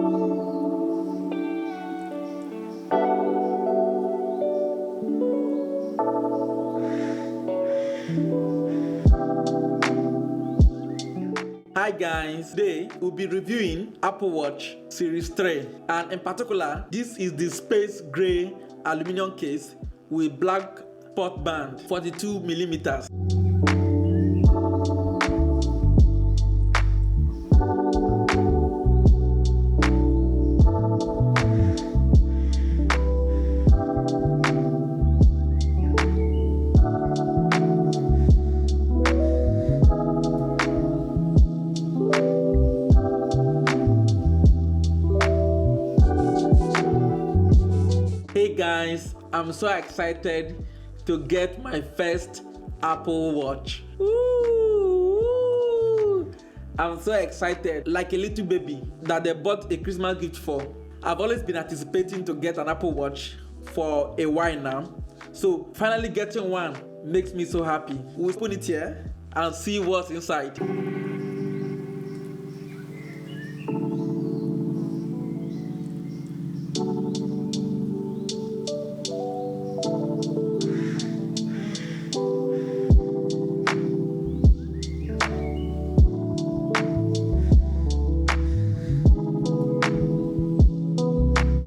Hi guys, today we'll be reviewing Apple Watch Series 3, and in particular this is the space gray aluminum case with black spot band 42mm. Hey guys, I'm so excited to get my first Apple Watch. Woo! I'm so excited, like a little baby that they bought a Christmas gift for. I've always been anticipating to get an Apple Watch for a while now. So finally getting one makes me so happy. We'll open it here and see what's inside.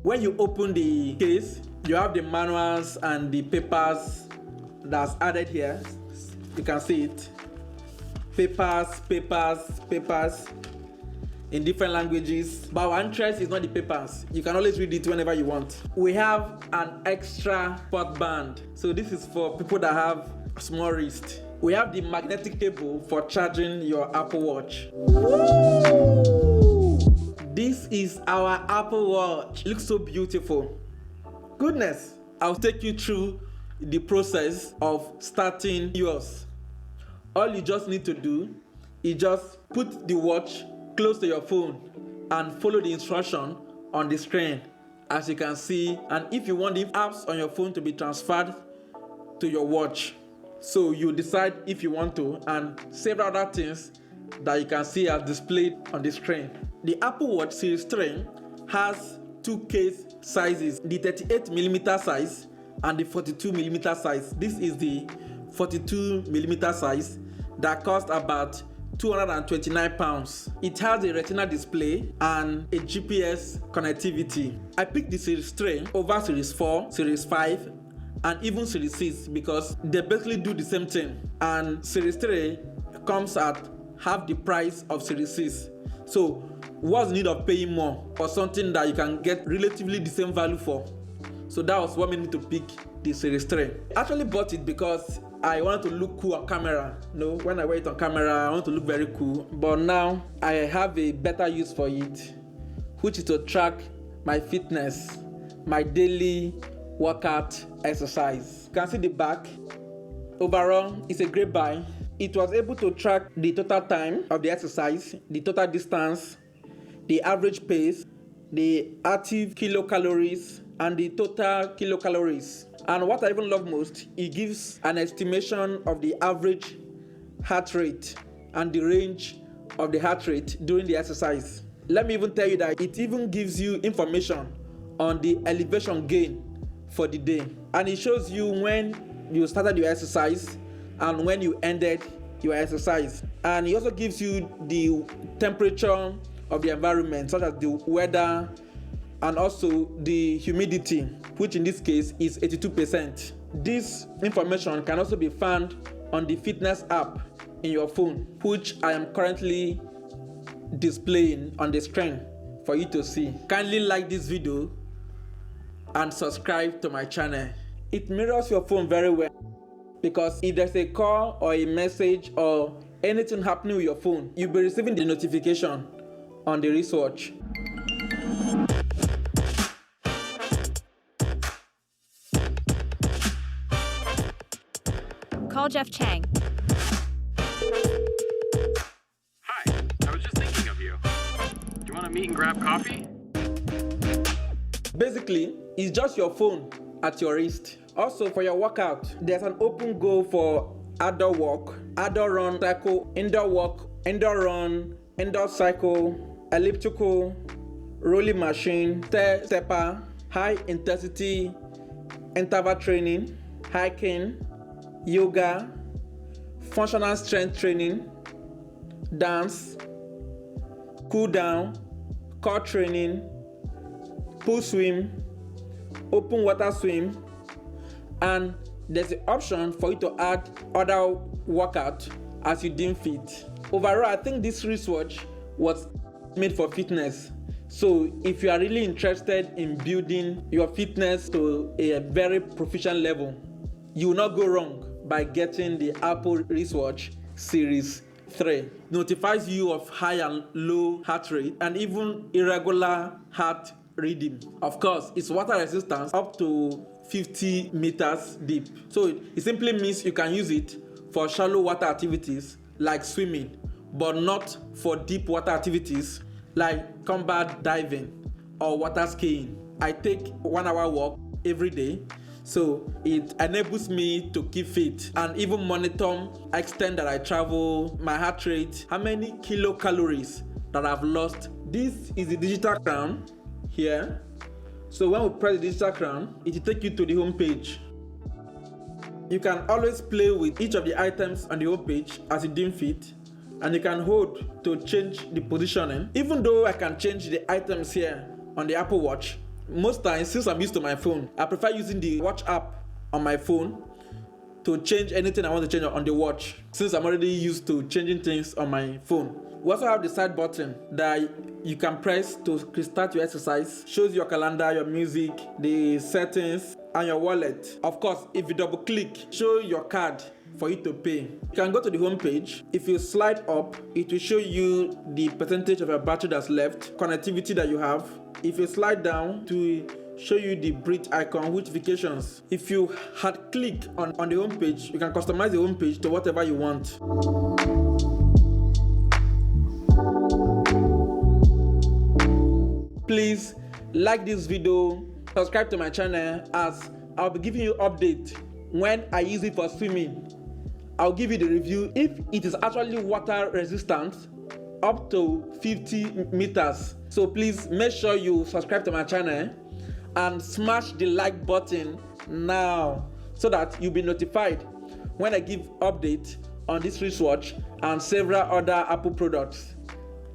When you open the case, you have the manuals and the papers that's added here. You can see it. Papers in different languages. But our interest is not the papers. You can always read it whenever you want. We have an extra spot band. So this is for people that have small wrist. We have the magnetic cable for charging your Apple Watch. Woo! This is our Apple Watch. It looks so beautiful. Goodness, I'll take you through the process of starting yours. All you just need to do is just put the watch close to your phone and follow the instruction on the screen, as you can see. And if you want the apps on your phone to be transferred to your watch, so you decide if you want to, and several other things that you can see as displayed on the screen. The Apple Watch Series 3 has two case sizes, the 38mm size and the 42mm size. This is the 42mm size that costs about £229. It has a retina display and a GPS connectivity. I picked the Series 3 over Series 4, Series 5 and even Series 6 because they basically do the same thing, and Series 3 comes at half the price of Series 6. So what's the need of paying more for something that you can get relatively the same value for? So that was what made me to pick the Series 3. I actually bought it because I wanted to look cool on camera. When I wear it on camera, I want to look very cool. But now I have a better use for it, which is to track my fitness, my daily workout exercise. You can see the back. Overall, it's a great buy. It was able to track the total time of the exercise, the total distance, the average pace, the active kilocalories, and the total kilocalories. And what I even love most, it gives an estimation of the average heart rate and the range of the heart rate during the exercise. Let me even tell you that it even gives you information on the elevation gain for the day. And it shows you when you started your exercise and when you ended your exercise. And it also gives you the temperature of the environment, such as the weather and also the humidity, which in this case is 82%. This information can also be found on the fitness app in your phone, which I am currently displaying on the screen for you to see. Kindly like this video and subscribe to my channel. It mirrors your phone very well, because if there's a call or a message or anything happening with your phone, you'll be receiving the notification on the wristwatch. Call Jeff Chang. Hi, I was just thinking of you. Do you want to meet and grab coffee? Basically, it's just your phone at your wrist. Also, for your workout, there's an open goal for outdoor walk, outdoor run, cycle, indoor walk, indoor run, indoor cycle, elliptical, rolling machine, stepper, high intensity interval training, hiking, yoga, functional strength training, dance, cool down, core training, pool swim, open water swim, and there's the option for you to add other workout as you deem fit. Overall, I think this wristwatch was made for fitness. So if you are really interested in building your fitness to a very proficient level, you will not go wrong by getting the Apple wristwatch Series 3. Notifies you of high and low heart rate and even irregular heart rhythm. Of course, it's water resistance up to 50 meters deep. So it simply means you can use it for shallow water activities like swimming, but not for deep water activities like combat diving or water skiing. I take 1 hour walk every day, so it enables me to keep fit and even monitor extent that I travel, my heart rate, how many kilocalories that I've lost. This is the digital crown here. So when we press the digital crown, it will take you to the home page. You can always play with each of the items on the home page as you deem fit, and you can hold to change the positioning. Even though I can change the items here on the Apple Watch, most times since I'm used to my phone, I prefer using the watch app on my phone to change anything I want to change on the watch, since I'm already used to changing things on my phone. We also have the side button that you can press to start your exercise. Shows your calendar, your music, the settings, and your wallet. Of course, if you double click, show your card for you to pay. You can go to the home page. If you slide up, it will show you the percentage of your battery that's left, connectivity that you have. If you slide down, to show you the bridge icon, notifications. If you had clicked on the home page, you can customize the home page to whatever you want. Please like this video, subscribe to my channel, as I'll be giving you update when I use it for swimming. I'll give you the review if it is actually water resistant up to 50 meters. So please make sure you subscribe to my channel and smash the like button now so that you'll be notified when I give update on this wristwatch and several other Apple products.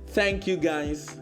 Thank you guys.